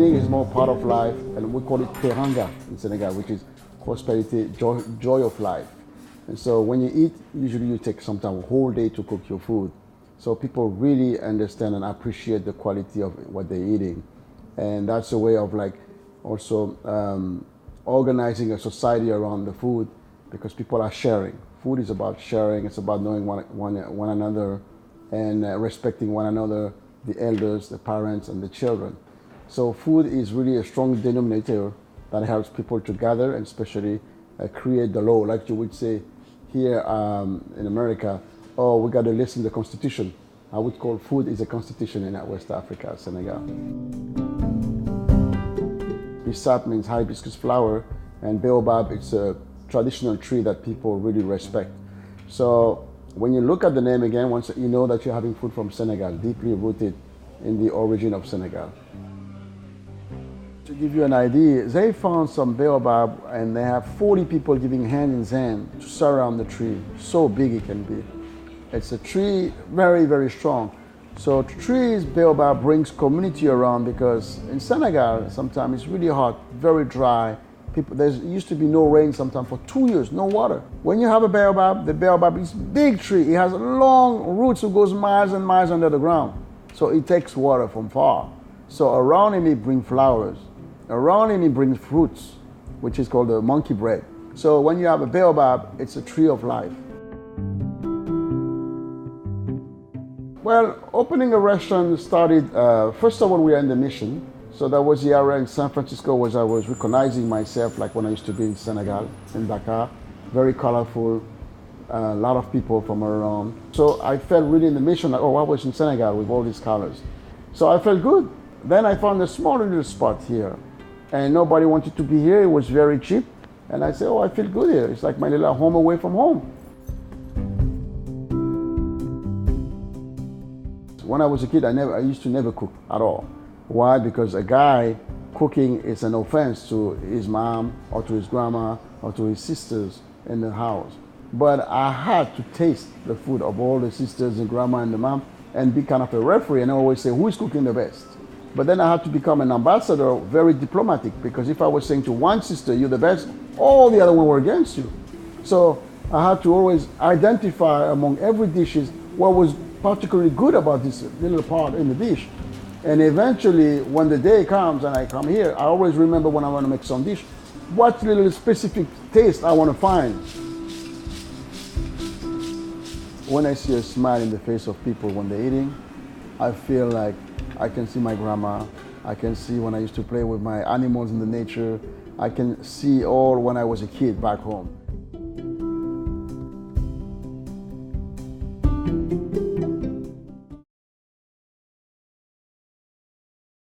eating is more part of life, and we call it teranga in Senegal, which is prosperity, joy of life. And so when you eat, usually you take sometimes a whole day to cook your food. So people really understand and appreciate the quality of what they're eating. And that's a way of like also organizing a society around the food, because people are sharing. Food is about sharing. It's about knowing one another and respecting one another, the elders, the parents, and the children. So food is really a strong denominator that helps people to gather and especially create the law. Like you would say here in America, oh, we got to listen to the Constitution. I would call food is a constitution in West Africa, Senegal. Bissap means hibiscus flower, and Baobab, it's a traditional tree that people really respect. So when you look at the name again, once you know that you're having food from Senegal, deeply rooted in the origin of Senegal. To give you an idea, they found some baobab and they have 40 people giving hand in hand to surround the tree. So big it can be. It's a tree very, very strong. So trees, baobab brings community around, because in Senegal, sometimes it's really hot, very dry. There used to be no rain sometimes for 2 years, no water. When you have a baobab, the baobab is a big tree. It has long roots that goes miles and miles under the ground. So it takes water from far. So around him, it brings flowers. Around him, it brings fruits, which is called the monkey bread. So when you have a baobab, it's a tree of life. Well, opening a restaurant started, first of all, we were in the mission. So that was the area in San Francisco where I was recognizing myself, like when I used to be in Senegal, in Dakar. Very colorful, a lot of people from around. So I felt really in the mission, like, oh, I was in Senegal with all these colors. So I felt good. Then I found a small little spot here, and nobody wanted to be here. It was very cheap. And I said, oh, I feel good here. It's like my little home away from home. When I was a kid, I used to never cook at all. Why? Because a guy cooking is an offense to his mom or to his grandma or to his sisters in the house. But I had to taste the food of all the sisters and grandma and the mom and be kind of a referee and always say, who is cooking the best? But then I had to become an ambassador, very diplomatic, because if I was saying to one sister, you're the best, all the other ones were against you. So I had to always identify among every dishes what was particularly good about this little part in the dish. And eventually, when the day comes and I come here, I always remember when I want to make some dish, what little specific taste I want to find. When I see a smile in the face of people when they're eating, I feel like I can see my grandma. I can see when I used to play with my animals in the nature. I can see all when I was a kid back home.